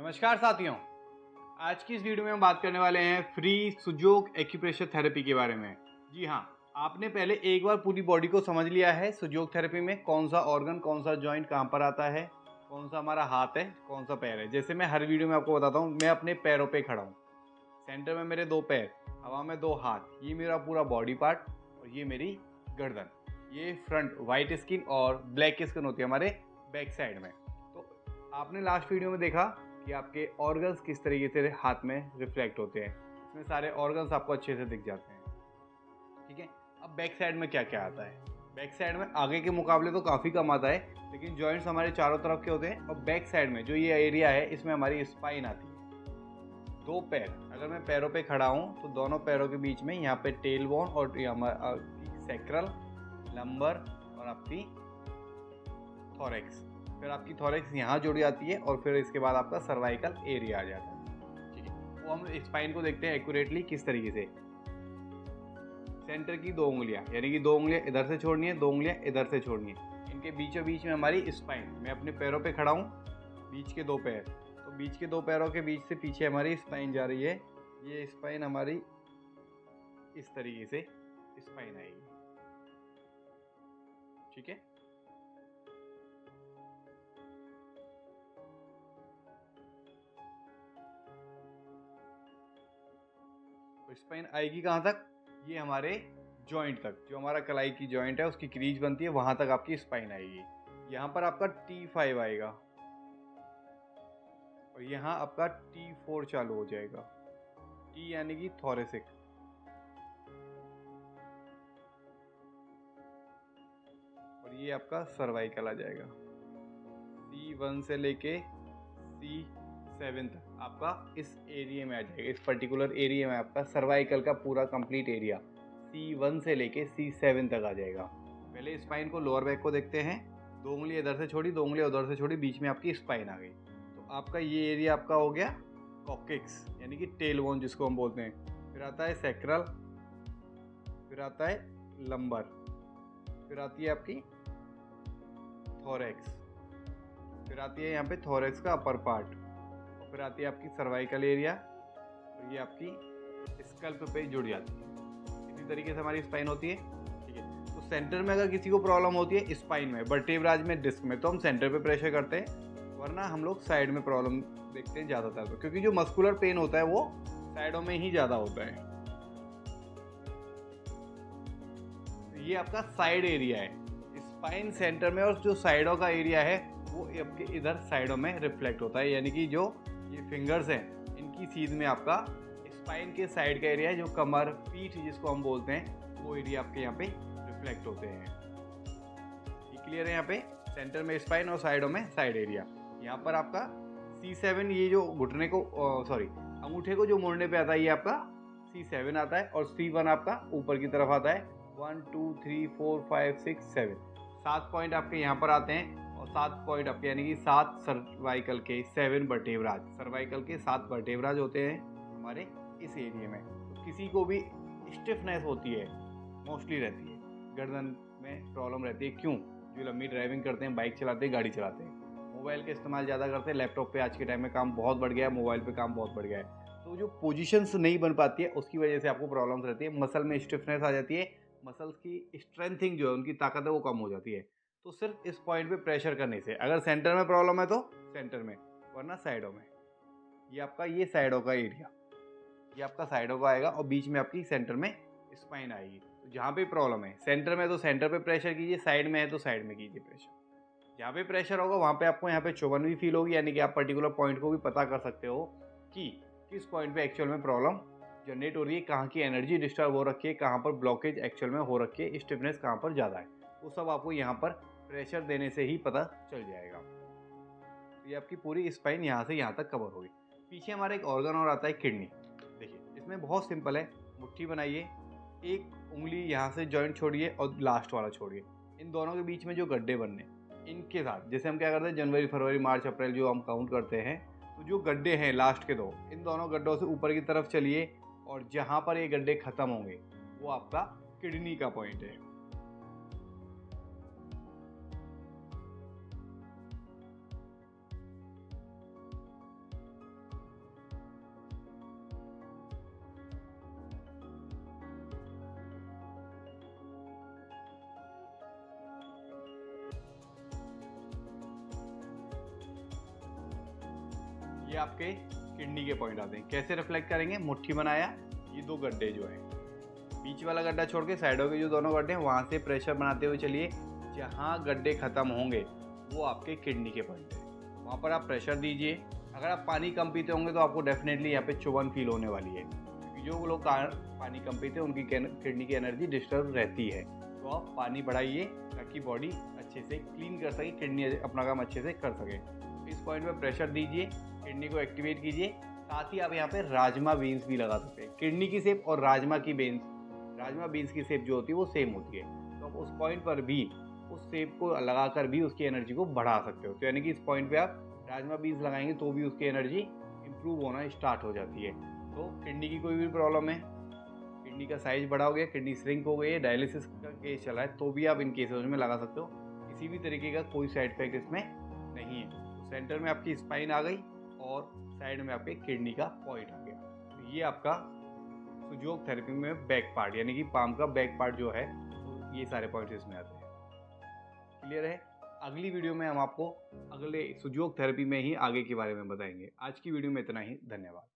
नमस्कार साथियों। आज की इस वीडियो में हम बात करने वाले हैं फ्री सुजोग एक्यूप्रेशर थेरेपी के बारे में। जी हाँ, आपने पहले एक बार पूरी बॉडी को समझ लिया है सुजोग थेरेपी में कौन सा ऑर्गन, कौन सा जॉइंट कहाँ पर आता है, कौन सा हमारा हाथ है, कौन सा पैर है। जैसे मैं हर वीडियो में आपको बताता हूँ, मैं अपने पैरों पे खड़ा हूँ, सेंटर में मेरे 2 पैर, हवा में 2 हाथ, ये मेरा पूरा बॉडी पार्ट और ये मेरी गर्दन। ये फ्रंट वाइट स्किन और ब्लैक स्किन होती है हमारे बैक साइड में। तो आपने लास्ट वीडियो में देखा कि आपके ऑर्गन्स किस तरीके से हाथ में रिफ्लेक्ट होते हैं। इसमें सारे ऑर्गन्स आपको अच्छे से दिख जाते हैं। ठीक है, अब बैक साइड में क्या क्या आता है। बैक साइड में आगे के मुकाबले तो काफ़ी कम आता है, लेकिन जॉइंट्स हमारे चारों तरफ के होते हैं। और बैक साइड में जो ये एरिया है, इसमें हमारी स्पाइन आती है। 2 पैर, अगर मैं पैरों पे खड़ा हूँ तो दोनों पैरों के बीच में यहाँ पे टेल बोन और आपकी सैक्रल, लंबर और आपकी थोरैक्स, फिर आपकी थोरैक्स यहाँ जुड़ जाती है और फिर इसके बाद आपका सर्वाइकल एरिया आ जाता है। ठीक है, वो हम स्पाइन को देखते हैं एक्यूरेटली किस तरीके से। सेंटर की 2 उंगलियां, यानी कि 2 उंगलियां इधर से छोड़नी है, 2 उंगलियां इधर से छोड़नी है। इनके बीचों बीच में हमारी स्पाइन, मैं अपने पैरों पे खड़ा हूँ, बीच के 2 पैर, तो बीच के 2 पैरों के बीच से पीछे हमारी स्पाइन जा रही है। ये स्पाइन हमारी इस तरीके से स्पाइन आएगी। ठीक है, तो स्पाइन आएगी कहाँ तक? ये हमारे जॉइंट तक, जो हमारा कलाई की जॉइंट है उसकी क्रीज बनती है, वहां तक आपकी स्पाइन आएगी। यहाँ पर आपका T5 आएगा और यहाँ आपका T4 चालू हो जाएगा। T यानी कि थोरेसिक, और ये आपका सर्वाइकल आ जाएगा। C1 से लेके C7 तक आपका इस एरिया में आ जाएगा। इस पर्टिकुलर एरिया में आपका सर्वाइकल का पूरा कंप्लीट एरिया C1 से लेके C7 तक आ जाएगा। पहले स्पाइन को, लोअर बैक को देखते हैं। 2 उंगली इधर से छोड़ी, 2 उंगली उधर से छोड़ी, बीच में आपकी स्पाइन आ गई। तो आपका ये एरिया आपका हो गया कॉक्सिक्स, यानी कि टेल बोन जिसको हम बोलते हैं। फिर आता है सैक्रल, फिर आता है लंबर, फिर आती है आपकी थोरैक्स, फिर आती है यहाँ पे थोरैक्स का अपर पार्ट, और फिर आती है आपकी सर्वाइकल एरिया, और ये आपकी स्कल्प पे जुड़ जाती है। इसी तरीके से हमारी स्पाइन होती है। ठीक है, तो सेंटर में अगर किसी को प्रॉब्लम होती है स्पाइन में, वर्टेब्राज में, डिस्क में, तो हम सेंटर पे प्रेशर करते हैं, वरना हम लोग साइड में प्रॉब्लम देखते हैं ज़्यादातर। तो क्योंकि जो मस्कुलर पेन होता है वो साइडों में ही ज़्यादा होता है। तो ये आपका साइड एरिया है स्पाइन सेंटर में, और जो साइडों का एरिया है वो आपके इधर साइडों में रिफ्लेक्ट होता है। यानी कि जो ये फिंगर्स हैं, इनकी सीध में आपका स्पाइन के साइड का एरिया है, जो कमर, पीठ जिसको हम बोलते हैं, वो एरिया आपके यहाँ पे रिफ्लेक्ट होते हैं। ये क्लियर है? यहाँ पे सेंटर में स्पाइन और साइडों में साइड एरिया। यहाँ पर आपका C7, ये जो घुटने को, सॉरी, अंगूठे को जो मोड़ने पे आता है, ये आपका C7 आता है, और C1 आपका ऊपर की तरफ आता है। 1 2 3 4 5 6 7 7 पॉइंट आपके यहाँ पर आते हैं, और 7 पॉइंट आपके, यानी कि 7 सर्वाइकल के, 7 वर्टेब्राज, सर्वाइकल के 7 वर्टेब्राज होते हैं हमारे इस एरिया में। तो किसी को भी स्टिफनेस होती है, मोस्टली रहती है, गर्दन में प्रॉब्लम रहती है। क्यों? जो लंबी ड्राइविंग करते हैं, बाइक चलाते हैं, गाड़ी चलाते हैं, मोबाइल का इस्तेमाल ज़्यादा करते हैं, लैपटॉप पे आज के टाइम में काम बहुत बढ़ गया है, मोबाइल पे काम बहुत बढ़ गया है, तो जो पोजीशंस नहीं बन पाती है उसकी वजह से आपको प्रॉब्लम्स रहती है। मसल में स्टिफनेस आ जाती है, मसल्स की स्ट्रेंथिंग जो है, उनकी ताकत है, वो कम हो जाती है। तो सिर्फ इस पॉइंट पे प्रेशर करने से, अगर सेंटर में प्रॉब्लम है तो सेंटर में, वरना साइडों में। ये आपका, ये साइडों का एरिया, ये आपका साइडों का आएगा, और बीच में आपकी सेंटर में स्पाइन आएगी। तो जहाँ पे प्रॉब्लम है सेंटर में, तो सेंटर पे प्रेशर कीजिए, साइड में है तो साइड में कीजिए प्रेशर। जहाँ पे प्रेशर होगा वहाँ पे आपको यहाँ पे चुभन भी फील होगी, यानी कि आप पर्टिकुलर पॉइंट को भी पता कर सकते हो कि किस पॉइंट पे एक्चुअल में प्रॉब्लम जनरेट हो रही है, कहाँ की एनर्जी डिस्टर्ब हो रखी है, कहाँ पर ब्लॉकेज एक्चुअल में हो रखी है, स्टिफनेस कहाँ पर ज़्यादा है, वो सब आपको यहाँ पर प्रेशर देने से ही पता चल जाएगा। तो ये आपकी पूरी स्पाइन यहाँ से यहाँ तक कवर होगी। पीछे हमारा एक ऑर्गन और आता है किडनी। देखिए, इसमें बहुत सिंपल है। मुट्ठी बनाइए, एक उंगली यहाँ से जॉइंट छोड़िए और लास्ट वाला छोड़िए। इन दोनों के बीच में जो गड्ढे बनने, इनके साथ जैसे हम क्या करते हैं, जनवरी, फरवरी, मार्च, अप्रैल जो हम काउंट करते हैं, तो जो गड्ढे हैं लास्ट के 2, इन दोनों गड्ढों से ऊपर की तरफ चलिए, और जहाँ पर ये गड्ढे खत्म होंगे वो आपका किडनी का पॉइंट है। ये आपके किडनी के पॉइंट आते हैं। कैसे रिफ्लेक्ट करेंगे? मुट्ठी बनाया, ये दो गड्ढे जो है, बीच वाला गड्ढा छोड़ के साइडों के जो दोनों गड्ढे हैं वहाँ से प्रेशर बनाते हुए चलिए। जहाँ गड्ढे खत्म होंगे वो आपके किडनी के पॉइंट है, वहाँ पर आप प्रेशर दीजिए। अगर आप पानी कम पीते होंगे तो आपको डेफिनेटली यहाँ पे चुभन फील होने वाली है, क्योंकि जो लोग पानी कम पीते हैं उनकी किडनी की एनर्जी डिस्टर्ब रहती है। तो आप पानी बढ़ाइए ताकि बॉडी अच्छे से क्लीन कर सके, किडनी अपना काम अच्छे से कर सके। तो इस पॉइंट पे प्रेशर दीजिए, किडनी को एक्टिवेट कीजिए। साथ ही आप यहाँ पे राजमा बीन्स भी लगा सकते हैं। किडनी की शेप और राजमा बीन्स की शेप जो होती है वो सेम होती है। तो आप उस पॉइंट पर भी उस शेप को लगाकर भी उसकी एनर्जी को बढ़ा सकते हो। तो यानी कि इस पॉइंट पे आप राजमा बीन्स लगाएंगे तो भी उसकी एनर्जी इंप्रूव होना स्टार्ट हो जाती है। तो किडनी की कोई भी प्रॉब्लम है, किडनी का साइज बड़ा हो गया, किडनी श्रिंक हो गई है, डायलिसिस का केस चला है, तो भी आप इन केसेस में लगा सकते हो। किसी भी तरीके का कोई साइड इफेक्ट इसमें नहीं है। तो सेंटर में आपकी स्पाइन आ गई और साइड में आपके किडनी का पॉइंट आ गया। तो ये आपका सुजोग थेरेपी में बैक पार्ट यानी कि पाम का बैक पार्ट जो है, तो ये सारे पॉइंट्स इसमें आते हैं। क्लियर है? अगली वीडियो में हम आपको अगले सुजोग थेरेपी में ही आगे के बारे में बताएंगे। आज की वीडियो में इतना ही। धन्यवाद।